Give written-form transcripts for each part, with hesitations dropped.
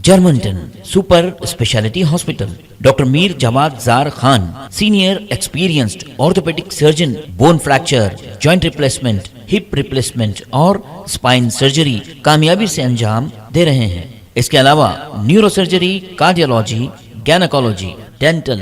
Germanton super speciality hospital, doctor Mir Jawad Jar Khan, senior experienced orthopaedic surgeon, bone fracture, joint replacement, hip replacement और spine surgery कामयाबी से अंजाम दे रहे हैं। इसके अलावा neuro surgery, cardiology, gynaecology, dental.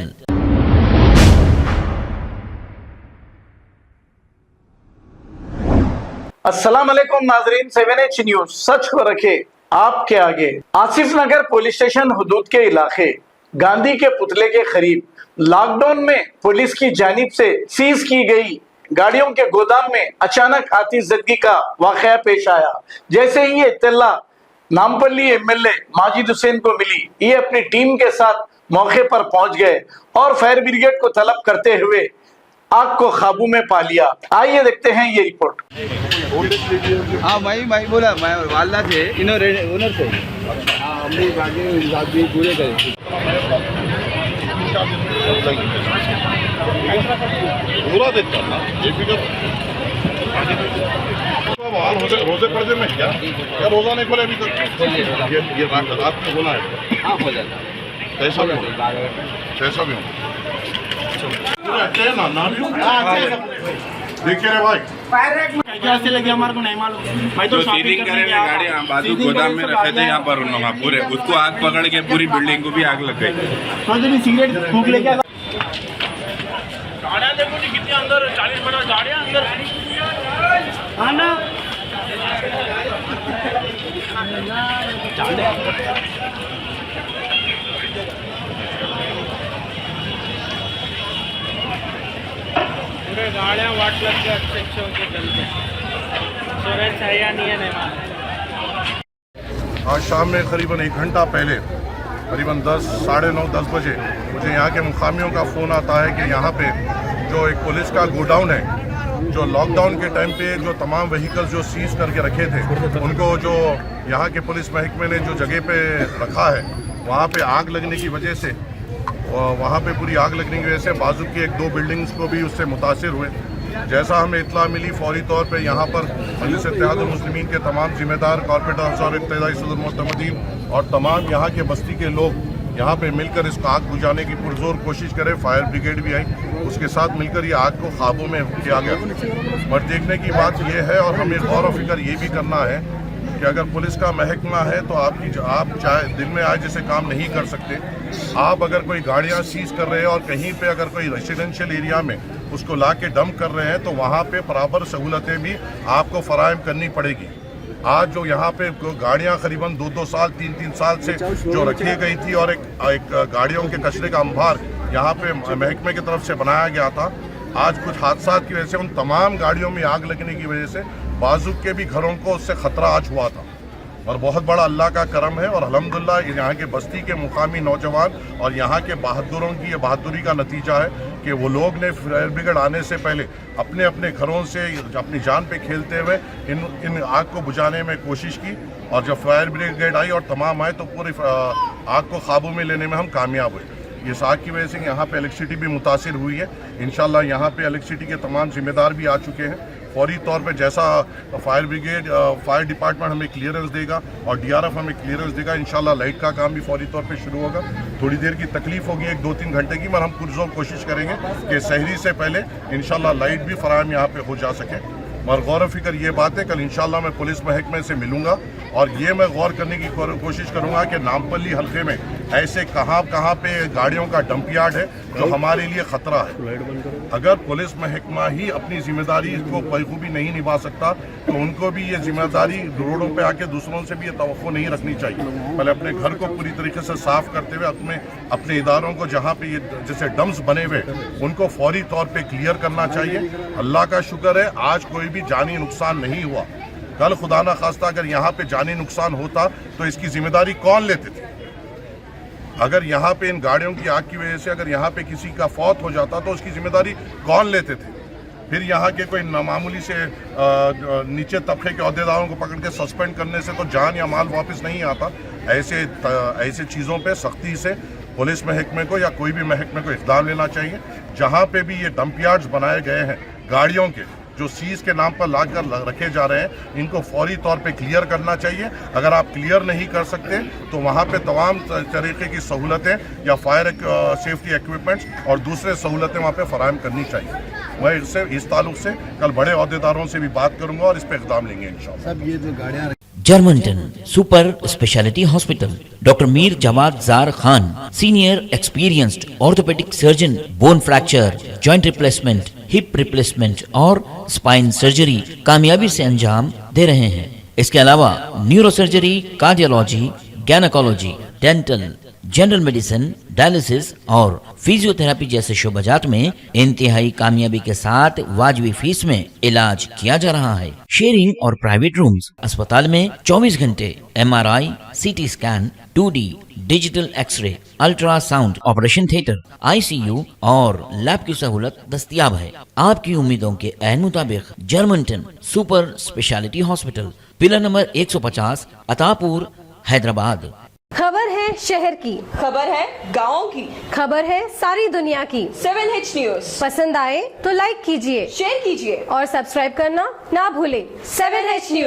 अस्सलाम वालेकुम नाजरीन, 7H न्यूज सच को रखे आपके आगे। आसिफ नगर पुलिस स्टेशन हुदूद के इलाके गांधी के पुतले के करीब लॉकडाउन में पुलिस की जानिब से सीज की गई गाड़ियों के गोदाम में अचानक आतिशज़दगी का वाकया पेश आया। जैसे ही ये इत्तला नामपल्ली एमएलए माजिद हुसैन को मिली, ये अपनी टीम के साथ मौके पर पहुंच गए और फायर ब्रिगेड को तलब करते हुए आग को काबू में पा लिया। आइए देखते हैं ये रिपोर्ट। हाँ भाई बोला, मैं वाला थे ओनर थे। हाँ, हम भी बाकी पूरे करें। पूरा देता ना रोजे पर्दे में क्या रोजा नहीं खोले अभी तक? ये बात आपने बोला है। हाँ हो जाता कैसा भी हो देखिए रे भाई कैसे लगे हमारे को नहीं मालूम। भाई तो सीलिंग करेंगे गाड़ी बाजू गोदाम में रखे थे यहाँ पर उन लोग पूरे उसको आग पकड़ के पूरी बिल्डिंग को भी आग लग गई। सिगरेट फूंक लेके गाड़ियाँ देखो जी कितनी अंदर 40-50 गाड़ियाँ अंदर। हाँ ना पूरे गाड़ियाँ वाट लग के अच्छे होके चलते। इंश्योरेंस है या नहीं है नहीं मालूम। आज शाम में करीबन 1 घंटा पहले करीबन 10, साढ़े 9, 10 बजे मुझे यहाँ के मुकामियों का फ़ोन आता है कि यहाँ पे जो एक पुलिस का गोडाउन है, जो लॉकडाउन के टाइम पे जो तमाम व्हीकल्स जो सीज करके रखे थे उनको जो यहाँ के पुलिस महकमे ने जो जगह पे रखा है वहाँ पे आग लगने की वजह से, वहाँ पे पूरी आग लगने की वजह से बाजू की 1-2 बिल्डिंग्स को भी उससे मुतासिर हुए। जैसा हमें इत्तला मिली, फौरी तौर पे यहाँ पर मजलिस इत्तेहादुल मुस्लिमीन के तमाम जिम्मेदार, कॉर्पोरेट अफसर, इब्तदाई सदर मोतमदीन और तमाम यहाँ के बस्ती के लोग यहाँ पे मिलकर इसको आग बुझाने की पुरजोर कोशिश करें। फायर ब्रिगेड भी आई, उसके साथ मिलकर ये आग को काबू में किया गया। पर देखने की बात ये है और हमें गौर व फिक्र ये भी करना है कि अगर पुलिस का महकमा है तो आप चाहे दिन में आज जैसे काम नहीं कर सकते, आप अगर कोई गाड़ियां सीज कर रहे हैं और कहीं पे अगर कोई रेसिडेंशियल एरिया में उसको ला के डंप कर रहे हैं तो वहाँ पे बराबर सहूलतें भी आपको फराहम करनी पड़ेगी। आज जो यहाँ पे गाड़ियाँ करीबन 2-2 साल 3-3 साल से जो रखी गई थी और एक गाड़ियों के कचरे का अंबार यहाँ पे महकमे की तरफ से बनाया गया था, आज कुछ हादसा की वजह से उन तमाम गाड़ियों में आग लगने की वजह से बाजू के भी घरों को उससे ख़तरा आज हुआ था। और बहुत बड़ा अल्लाह का करम है और अल्हम्दुलिल्लाह यहाँ के बस्ती के मुकामी नौजवान और यहाँ के बहादुरों की ये बहादुरी का नतीजा है कि वो लोग ने फायर ब्रिगेड आने से पहले अपने अपने घरों से अपनी जान पे खेलते हुए इन आग को बुझाने में कोशिश की और जब फायर ब्रिगेड आई और तमाम आए तो पूरी आग को काबू में लेने में हम कामयाब हुए। इस आग की वजह से यहाँ पे इलेक्ट्रिसिटी भी मुतासिर हुई है। इंशाल्लाह यहाँ पे इलेक्ट्रिसिटी के तमाम जिम्मेदार भी आ चुके हैं। फौरी तौर पे जैसा फायर ब्रिगेड, फायर डिपार्टमेंट हमें क्लियरेंस देगा और डीआरएफ हमें क्लियरेंस देगा, इंशाल्लाह लाइट का काम भी फौरी तौर पे शुरू होगा। थोड़ी देर की तकलीफ होगी 1-2-3 घंटे की, मगर हम पुरजोर कोशिश करेंगे कि सहरी से पहले इंशाल्लाह लाइट भी फराहम यहाँ पे हो जा सके। मगर गौर व फिक्र ये बात है, कल इंशाल्लाह मैं पुलिस महकमे से मिलूंगा और ये मैं गौर करने की कोशिश करूंगा कि नामपल्ली हल्के में ऐसे कहाँ पे गाड़ियों का डंप यार्ड है जो हमारे लिए ख़तरा है। अगर पुलिस महकमा ही अपनी जिम्मेदारी को बखूबी नहीं निभा सकता तो उनको भी ये जिम्मेदारी रोडों पे आके दूसरों से भी ये तवक्को नहीं रखनी चाहिए। पहले अपने घर को पूरी तरीके से साफ़ करते हुए अपने इदारों को जहाँ पे ये जैसे डम्प्स बने हुए उनको फौरी तौर पर क्लियर करना चाहिए। अल्लाह का शुक्र है आज कोई भी जानी नुकसान नहीं हुआ। कल खुदा ना खास्ता अगर यहाँ पे जानी नुकसान होता तो इसकी जिम्मेदारी कौन लेते थे? अगर यहाँ पे इन गाड़ियों की आग की वजह से अगर यहाँ पे किसी का फौत हो जाता तो उसकी जिम्मेदारी कौन लेते थे? फिर यहाँ के कोई मामूली से नीचे तबके के अहदेदारों को पकड़ के सस्पेंड करने से तो जान या माल वापस नहीं आता। ऐसे चीज़ों पे सख्ती से पुलिस महकमे को या कोई भी महकमे को इक़दाम लेना चाहिए। जहाँ पे भी ये डंप यार्ड्स बनाए गए हैं गाड़ियों के, जो सीज के नाम पर लाकर रखे जा रहे हैं, इनको फौरी तौर पे क्लियर करना चाहिए। अगर आप क्लियर नहीं कर सकते तो वहाँ पे तमाम तरीके की सहूलतें या फायर सेफ्टी इक्विपमेंट्स और दूसरे सहूलतें वहाँ पे फराहम करनी चाहिए। मैं इस ताल्लुक से कल बड़े अहदेदारों से भी बात करूँगा और इस पर इक़दाम लेंगे इंशाअल्लाह। सब ये जो गाड़ियाँ जर्मनटन super speciality hospital, doctor Mir Jamat Jar Khan, senior experienced orthopaedic surgeon, bone fracture, joint replacement, hip replacement और स्पाइन सर्जरी कामयाबी से अंजाम दे रहे हैं। इसके अलावा neuro surgery, cardiology, gynaecology, dental, general medicine, dialysis और फिजियोथेरेपी जैसे शोबाजात में इंतहाई कामयाबी के साथ वाजिबी फीस में इलाज किया जा रहा है। शेयरिंग और प्राइवेट रूम्स, अस्पताल में 24 घंटे MRI, CT scan, 2D digital x-ray, ultrasound, operation theatre, ICU और लैब की सहूलत दस्तयाब है। आपकी उम्मीदों के ऐन मुताबिक Germanten super speciality hospital, pillar number 150, Attapur, Hyderabad. खबर है शहर की, खबर है गाँव की, खबर है सारी दुनिया की। 7H न्यूज पसंद आए तो लाइक कीजिए, शेयर कीजिए और सब्सक्राइब करना ना भूले। 7H news.